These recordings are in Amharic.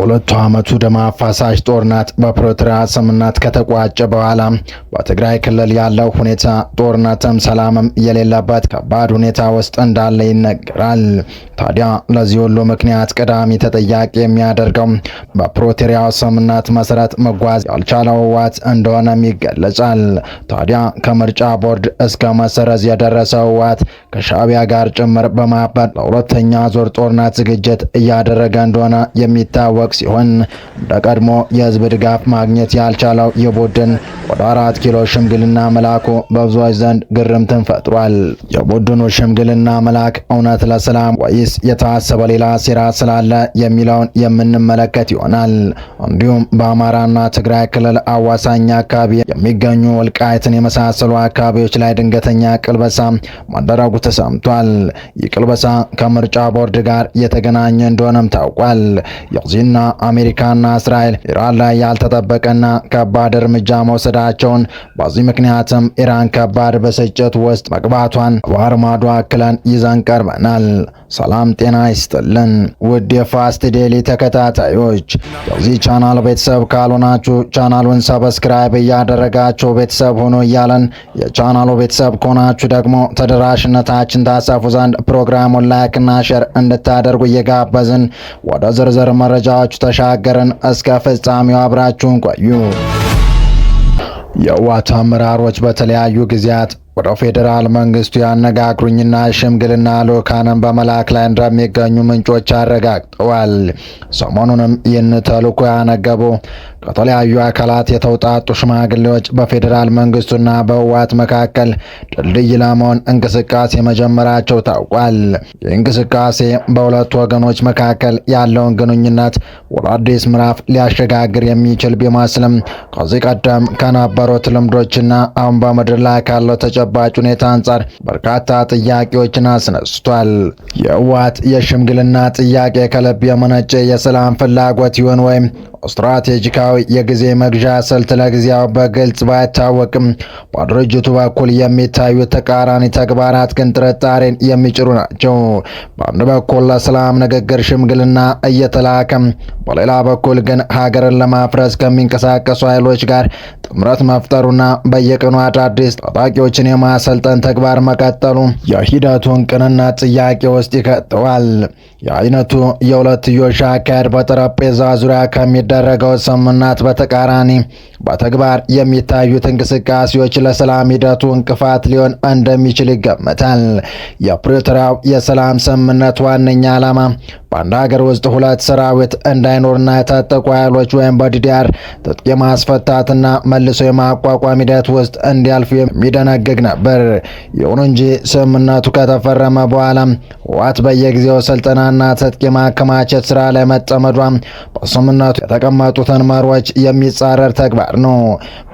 የሁለቱ ዓመቱ ደም አፋሳሽ ጦርነት በፕሪቶሪያ ስምምነት ከተቋጨ በኋላ በትግራይ ክልል ያለው ሁኔታ ጦርነትም ሰላምም የሌለበት ከባድ ሁኔታ ውስጥ እንዳለ ይነገራል። ታዲያ ለዚህ ሁሉ ምክንያት ቀዳሚ ተጠያቂ የሚያደርገው በፕሪቶሪያ ስምምነት መሰረት መጓዝ ያልቻለው ህወሓት እንደሆነም ይገለጻል። ታዲያ ከምርጫ ቦርድ እስከ መሰረዝ የደረሰው ህወሓት ከሻዕቢያ ጋር ጭምር በማበር ለሁለተኛ ዙር ጦርነት ዝግጅት እያደረገ እንደሆነ የሚታወቅ ሲሆን እንደ ቀድሞ የህዝብ ድጋፍ ማግኘት ያልቻለው የቡድን ወደ 4 ኪሎ ሽምግልና መላኩ በብዙዎች ዘንድ ግርምትን ፈጥሯል። የቡድኑ ሽምግልና መላክ እውነት ለሰላም ወይስ የታሰበ ሌላ ሴራ ስላለ የሚለውን የምንመለከት ይሆናል። እንዲሁም በአማራና ትግራይ ክልል አዋሳኝ አካባቢ የሚገኙ ወልቃይትን የመሳሰሉ አካባቢዎች ላይ ድንገተኛ ቅልበሳ መደረጉ ተሰምቷል። ይህ ቅልበሳ ከምርጫ ቦርድ ጋር የተገናኘ እንደሆነም ታውቋል። የዚህና አሜሪካና እስራኤል ኢራን ላይ ያልተጠበቀና ከባድ እርምጃ መውሰዳቸውን፣ በዚህ ምክንያትም ኢራን ከባድ ብስጭት ውስጥ መግባቷን ባህር ማዶ አክለን ይዘን ቀርበናል። ሰላም ጤና ይስጥልን ውድ የፋስት ዴሊ ተከታታዮች፣ የዚህ ቻናል ቤተሰብ ካልሆናችሁ ቻናሉን ሰብስክራይብ እያደረጋችሁ ቤተሰብ ሆኖ እያለን የቻናሉ ቤተሰብ ከሆናችሁ ደግሞ ተደራሽነታችን ታሰፉ ዘንድ ፕሮግራሙን ላይክና ሼር እንድታደርጉ እየጋበዝን ወደ ዝርዝር መረጃዎቹ ተሻገርን። እስከ ፍጻሜው አብራችሁን ቆዩ። የህወሓት አመራሮች በተለያዩ ጊዜያት ወደ ፌዴራል መንግስቱ ያነጋግሩኝና ሽምግልና ልኡካንን በመላክ ላይ እንደሚገኙ ምንጮች አረጋግጠዋል። ሰሞኑንም ይህን ተልዕኮ ያነገቡ ከተለያዩ አካላት የተውጣጡ ሽማግሌዎች በፌዴራል መንግስቱና በህወሓት መካከል ድልድይ ለመሆን እንቅስቃሴ መጀመራቸው ታውቋል። ይህ እንቅስቃሴ በሁለቱ ወገኖች መካከል ያለውን ግንኙነት ወደ አዲስ ምዕራፍ ሊያሸጋግር የሚችል ቢመስልም ከዚህ ቀደም ከነበሩት ልምዶችና አሁን በምድር ላይ ካለው ባጭ ሁኔታ አንጻር በርካታ ጥያቄዎችን አስነስቷል። የህወሓት የሽምግልና ጥያቄ ከልብ የመነጨ የሰላም ፍላጎት ይሆን ወይም ስትራቴጂካዊ የጊዜ መግዣ ስልት ለጊዜው በግልጽ ባይታወቅም በድርጅቱ በኩል የሚታዩ ተቃራኒ ተግባራት ግን ጥርጣሬን የሚጭሩ ናቸው። በአንድ በኩል ለሰላም ንግግር ሽምግልና እየተላከም፣ በሌላ በኩል ግን ሀገርን ለማፍረስ ከሚንቀሳቀሱ ኃይሎች ጋር ጥምረት መፍጠሩና በየቀኑ አዳዲስ ታጣቂዎችን የማሰልጠን ተግባር መቀጠሉ የሂደቱን ቅንነት ጥያቄ ውስጥ ይከተዋል። የአይነቱ የሁለትዮሽ አካሄድ በጠረጴዛ ዙሪያ ከሚደረገው ስምምነት በተቃራኒ በተግባር የሚታዩት እንቅስቃሴዎች ለሰላም ሂደቱ እንቅፋት ሊሆን እንደሚችል ይገመታል። የፕሪቶሪያው የሰላም ስምምነት ዋነኛ ዓላማ በአንድ ሀገር ውስጥ ሁለት ሰራዊት እንዳይኖርና የታጠቁ ኃይሎች ወይም በዲዲአር ትጥቅ የማስፈታትና መልሶ የማቋቋም ሂደት ውስጥ እንዲያልፉ የሚደነግግ ነበር። ይሁን እንጂ ስምምነቱ ከተፈረመ በኋላ ህወሓት በየጊዜው ስልጠናና ትጥቅ የማከማቸት ስራ ላይ መጠመዷ በስምምነቱ የተቀመጡትን መርሆች የሚጻረር ተግባር ነው።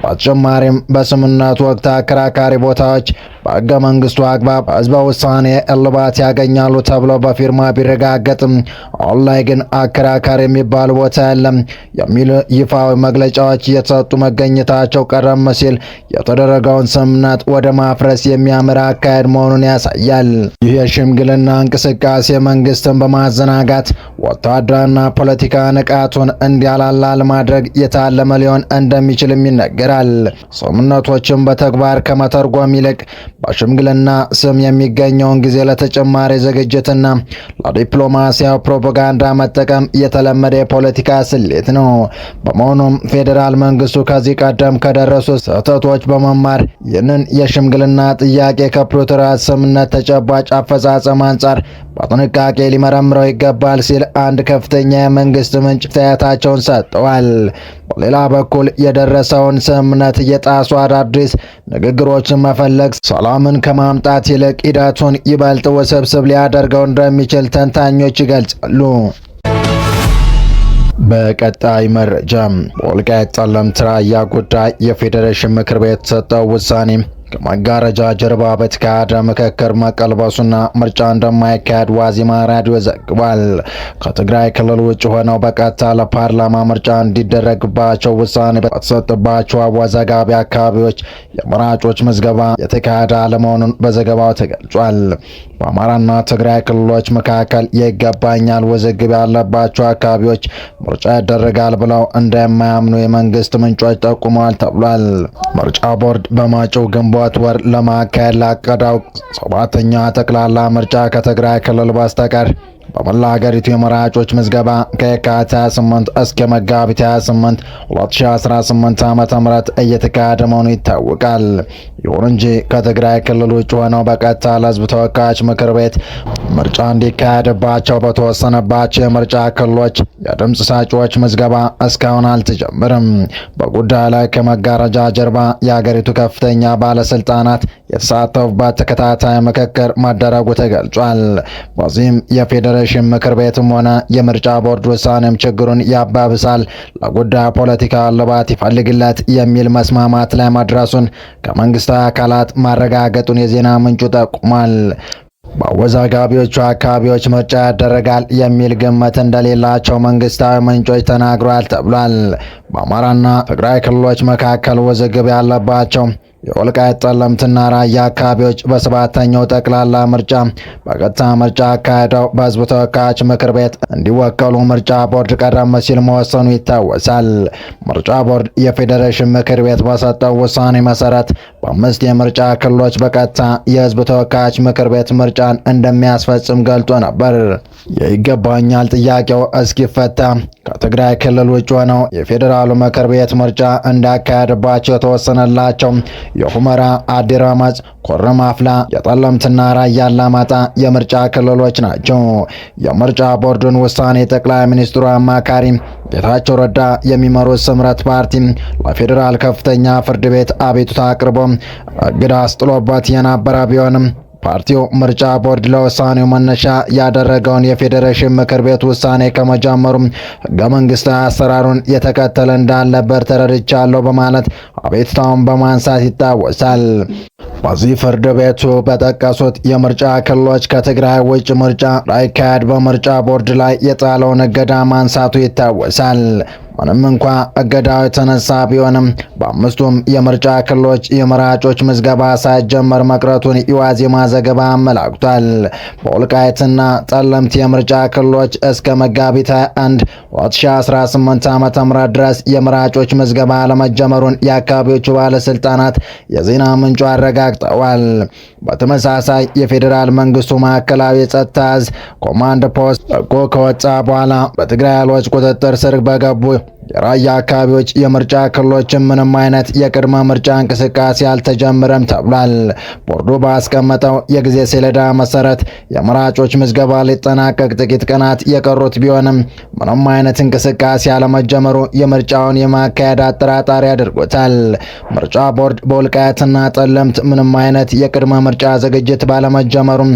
በተጨማሪም በስምምነቱ ወቅት አከራካሪ ቦታዎች በሕገ መንግስቱ አግባብ ህዝበ ውሳኔ እልባት ያገኛሉ ተብሎ በፊርማ ቢረጋገጥም አሁን ላይ ግን አከራካሪ የሚባል ቦታ የለም የሚል ይፋዊ መግለጫዎች እየተሰጡ መገኘታቸው ቀደም ሲል የተደረገውን ስምምነት ወደ ማፍረስ የሚያምር አካሄድ መሆኑን ያሳያል። ይህ የሽምግልና እንቅስቃሴ መንግስትን በማዘናጋት ወታደራዊና ፖለቲካ ንቃቱን እንዲያላላ ለማድረግ የታለመ ሊሆን እንደሚችልም ይነገራል። ስምምነቶችን በተግባር ከመተርጎም ይልቅ በሽምግልና ስም የሚገኘውን ጊዜ ለተጨማሪ ዝግጅትና ለዲፕሎማሲያዊ ፕሮፓጋንዳ መጠቀም የተለመደ የፖለቲካ ስሌት ነው። በመሆኑም ፌዴራል መንግስቱ ከዚህ ቀደም ከደረሱ ስህተቶች በመማር ይህንን የሽምግልና ጥያቄ ከፕሪቶሪያ ስምምነት ተጨባጭ አፈጻጸም አንጻር በጥንቃቄ ሊመረምረው ይገባል ሲል አንድ ከፍተኛ የመንግስት ምንጭ አስተያየታቸውን ሰጥተዋል። በሌላ በኩል የደረሰውን ስምምነት እየጣሱ አዳዲስ ንግግሮችን መፈለግ ሰላምን ከማምጣት ይልቅ ሂደቱን ይበልጥ ውስብስብ ሊያደርገው እንደሚችል ተንታኞች ይገልጻሉ። በቀጣይ መረጃ በወልቃይት ጠለምት ራያ ጉዳይ የፌዴሬሽን ምክር ቤት የተሰጠው ውሳኔ ከመጋረጃ ጀርባ በተካሄደ ምክክር መቀልበሱና ምርጫ እንደማይካሄድ ዋዜማ ራዲዮ ዘግቧል። ከትግራይ ክልል ውጭ ሆነው በቀጥታ ለፓርላማ ምርጫ እንዲደረግባቸው ውሳኔ በተሰጠባቸው አወዛጋቢ አካባቢዎች የመራጮች ምዝገባ የተካሄደ አለመሆኑን በዘገባው ተገልጿል። በአማራና ትግራይ ክልሎች መካከል የይገባኛል ውዝግብ ያለባቸው አካባቢዎች ምርጫ ይደረጋል ብለው እንደማያምኑ የመንግስት ምንጮች ጠቁመዋል ተብሏል። ምርጫ ቦርድ በመጪው ግንቦት ወር ለማካሄድ ላቀደው 7ኛ ጠቅላላ ምርጫ ከትግራይ ክልል በስተቀር በመላ ሀገሪቱ የመራጮች ምዝገባ ከየካቲት 28 እስከ መጋቢት 28 2018 ዓ.ም እየተካሄደ መሆኑ ይታወቃል። ይሁን እንጂ ከትግራይ ክልል ውጭ ሆነው በቀጥታ ለሕዝብ ተወካዮች ምክር ቤት ምርጫ እንዲካሄድባቸው በተወሰነባቸው የምርጫ ክልሎች የድምፅ ሰጪዎች ምዝገባ እስካሁን አልተጀመረም። በጉዳዩ ላይ ከመጋረጃ ጀርባ የሀገሪቱ ከፍተኛ ባለስልጣናት የተሳተፉበት ተከታታይ ምክክር መደረጉ ተገልጿል። በዚህም የፌዴሬሽን ምክር ቤትም ሆነ የምርጫ ቦርድ ውሳኔም ችግሩን ያባብሳል፣ ለጉዳዩ ፖለቲካ እልባት ይፈልግለት የሚል መስማማት ላይ መድረሱን ከመንግስታዊ አካላት ማረጋገጡን የዜና ምንጩ ጠቁሟል። በአወዛጋቢዎቹ አካባቢዎች ምርጫ ያደረጋል የሚል ግምት እንደሌላቸው መንግስታዊ ምንጮች ተናግረዋል ተብሏል። በአማራና ትግራይ ክልሎች መካከል ውዝግብ ያለባቸው የወልቃይት ጠለምትና ራያ አካባቢዎች በ7ኛው ጠቅላላ ምርጫ በቀጥታ ምርጫ አካሄደው በሕዝብ ተወካዮች ምክር ቤት እንዲወከሉ ምርጫ ቦርድ ቀደም ሲል መወሰኑ ይታወሳል። ምርጫ ቦርድ የፌዴሬሽን ምክር ቤት በሰጠው ውሳኔ መሰረት በ5 የምርጫ ክልሎች በቀጥታ የሕዝብ ተወካዮች ምክር ቤት ምርጫን እንደሚያስፈጽም ገልጾ ነበር። የይገባኛል ጥያቄው እስኪፈታ ከትግራይ ክልል ውጭ ሆነው የፌዴራሉ ምክር ቤት ምርጫ እንዳካሄድባቸው የተወሰነላቸው የሁመራ፣ አዲራማጭ፣ ኮረም አፍላ፣ የጠለምትና ራያ አላማጣ የምርጫ ክልሎች ናቸው። የምርጫ ቦርዱን ውሳኔ ጠቅላይ ሚኒስትሩ አማካሪ ጌታቸው ረዳ የሚመሩት ስምረት ፓርቲ ለፌዴራል ከፍተኛ ፍርድ ቤት አቤቱታ አቅርቦ እግድ አስጥሎበት የነበረ ቢሆንም ፓርቲው ምርጫ ቦርድ ለውሳኔው መነሻ ያደረገውን የፌዴሬሽን ምክር ቤት ውሳኔ ከመጀመሩም ሕገ መንግስታዊ አሰራሩን የተከተለ እንዳልነበር ተረድቻለሁ በማለት አቤቱታውን በማንሳት ይታወሳል። በዚህ ፍርድ ቤቱ በጠቀሱት የምርጫ ክልሎች ከትግራይ ውጭ ምርጫ ላይካሄድ በምርጫ ቦርድ ላይ የጣለውን እገዳ ማንሳቱ ይታወሳል። ምንም እንኳ እገዳው የተነሳ ቢሆንም በ5ቱም የምርጫ ክልሎች የመራጮች ምዝገባ ሳይጀመር መቅረቱን የዋዜማ ዘገባ አመላክቷል። በወልቃይትና ጠለምት የምርጫ ክልሎች እስከ መጋቢት 21 2018 ዓ.ም ድረስ የመራጮች ምዝገባ አለመጀመሩን የአካባቢዎቹ ባለስልጣናት የዜና ምንጩ አረጋግጠዋል። በተመሳሳይ የፌዴራል መንግስቱ ማዕከላዊ የጸጥታ ዕዝ ኮማንድ ፖስት ሕጉ ከወጣ በኋላ በትግራይ ኃይሎች ቁጥጥር ስር በገቡ የራያ አካባቢዎች የምርጫ ክልሎችን ምንም አይነት የቅድመ ምርጫ እንቅስቃሴ አልተጀመረም ተብሏል። ቦርዱ ባስቀመጠው የጊዜ ሰሌዳ መሰረት የመራጮች ምዝገባ ሊጠናቀቅ ጥቂት ቀናት የቀሩት ቢሆንም ምንም አይነት እንቅስቃሴ አለመጀመሩ የምርጫውን የማካሄድ አጠራጣሪ አድርጎታል። ምርጫ ቦርድ በወልቃይትና ጠለምት ምንም አይነት የቅድመ ምርጫ ዝግጅት ባለመጀመሩም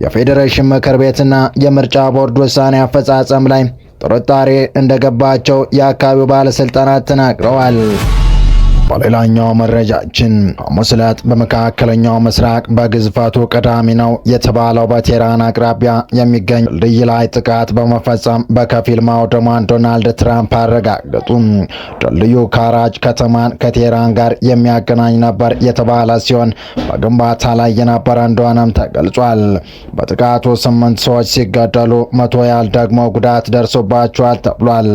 የፌዴሬሽን ምክር ቤትና የምርጫ ቦርድ ውሳኔ አፈጻጸም ላይ ጥርጣሬ እንደገባቸው የአካባቢው ባለስልጣናት ተናግረዋል። በሌላኛው መረጃችን ሐሙስ ዕለት በመካከለኛው ምስራቅ በግዝፈቱ ቀዳሚ ነው የተባለው በቴህራን አቅራቢያ የሚገኝ ድልድይ ላይ ጥቃት በመፈጸም በከፊል ማውደሟን ዶናልድ ትራምፕ አረጋገጡ። ድልድዩ ካራጅ ከተማን ከቴህራን ጋር የሚያገናኝ ነበር የተባለ ሲሆን በግንባታ ላይ የነበረ እንደሆነም ተገልጿል። በጥቃቱ 8 ሰዎች ሲገደሉ 100 ያህል ደግሞ ጉዳት ደርሶባቸዋል ተብሏል።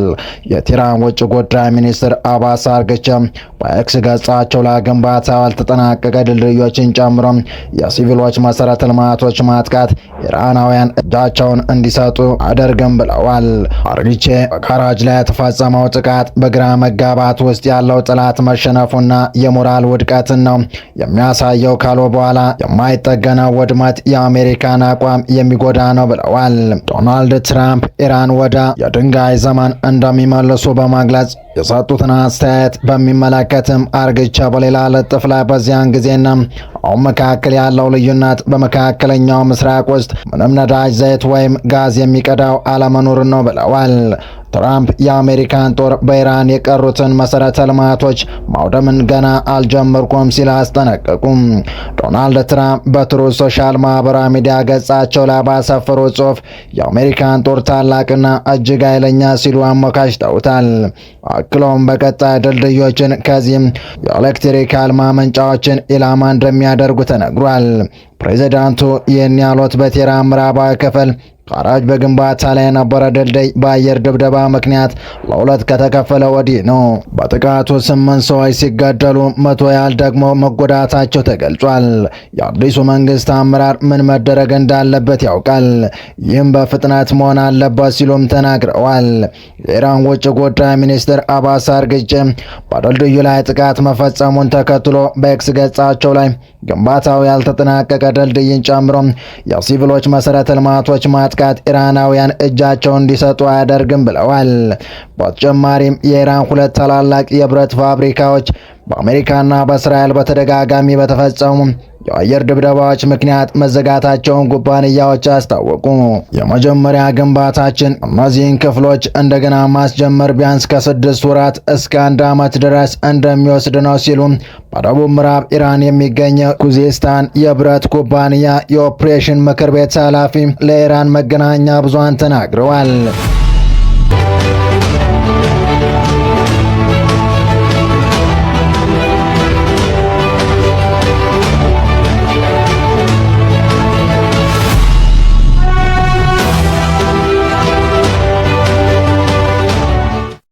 የቴህራን ውጭ ጉዳይ ሚኒስትር አባስ አርግቼም በኤክስ ገጻቸው ላይ ግንባታው ያልተጠናቀቀ ድልድዮችን ጨምሮ የሲቪሎች መሰረተ ልማቶች ማጥቃት ኢራናውያን እጃቸውን እንዲሰጡ አደርግም ብለዋል። አርጊቼ በካራጅ ላይ የተፈጸመው ጥቃት በግራ መጋባት ውስጥ ያለው ጥላት መሸነፉና የሞራል ውድቀትን ነው የሚያሳየው ካሉ በኋላ የማይጠገነው ውድመት የአሜሪካን አቋም የሚጎዳ ነው ብለዋል። ዶናልድ ትራምፕ ኢራን ወደ የድንጋይ ዘመን እንደሚመልሱ በመግለጽ የሰጡትን አስተያየት በሚመለከትም አርግቻ በሌላ ልጥፍ ላይ በዚያን ጊዜና አሁን መካከል ያለው ልዩነት በመካከለኛው ምስራቅ ውስጥ ምንም ነዳጅ፣ ዘይት ወይም ጋዝ የሚቀዳው አለመኖር ነው ብለዋል። ትራምፕ የአሜሪካን ጦር በኢራን የቀሩትን መሰረተ ልማቶች ማውደምን ገና አልጀመርኩም ሲል አስጠነቀቁም። ዶናልድ ትራምፕ በትሩዝ ሶሻል ማህበራዊ ሚዲያ ገጻቸው ላይ ባሰፈሩት ጽሑፍ የአሜሪካን ጦር ታላቅና እጅግ ኃይለኛ ሲሉ አሞካሽተውታል። አክለውም በቀጣይ ድልድዮችን ከዚህም የኤሌክትሪክ ማመንጫዎችን ኢላማ እንደሚያደርጉ ተነግሯል። ፕሬዚዳንቱ ይህን ያሉት በቴህራን ምዕራባዊ ክፍል ካራጅ በግንባታ ላይ የነበረ ድልድይ በአየር ድብደባ ምክንያት ለሁለት ከተከፈለ ወዲህ ነው። በጥቃቱ 8 ሰዎች ሲገደሉ 100 ያህል ደግሞ መጎዳታቸው ተገልጿል። የአዲሱ መንግስት አመራር ምን መደረግ እንዳለበት ያውቃል፣ ይህም በፍጥነት መሆን አለበት ሲሉም ተናግረዋል። የኢራን ውጭ ጉዳይ ሚኒስትር አባስ አርግቼ በድልድዩ ላይ ጥቃት መፈጸሙን ተከትሎ በኤክስ ገጻቸው ላይ ግንባታው ያልተጠናቀቀ ድልድይን ጨምሮ የሲቪሎች መሰረተ ልማቶች ማጥቃት ኢራናውያን እጃቸውን እንዲሰጡ አያደርግም ብለዋል። በተጨማሪም የኢራን 2 ታላላቅ የብረት ፋብሪካዎች በአሜሪካና በእስራኤል በተደጋጋሚ በተፈጸሙ የአየር ድብደባዎች ምክንያት መዘጋታቸውን ኩባንያዎች አስታወቁ። የመጀመሪያ ግንባታችን እነዚህን ክፍሎች እንደገና ማስጀመር ቢያንስ ከ6 ወራት እስከ 1 ዓመት ድረስ እንደሚወስድ ነው ሲሉ በደቡብ ምዕራብ ኢራን የሚገኘው ኩዚስታን የብረት ኩባንያ የኦፕሬሽን ምክር ቤት ኃላፊ ለኢራን መገናኛ ብዙሃን ተናግረዋል።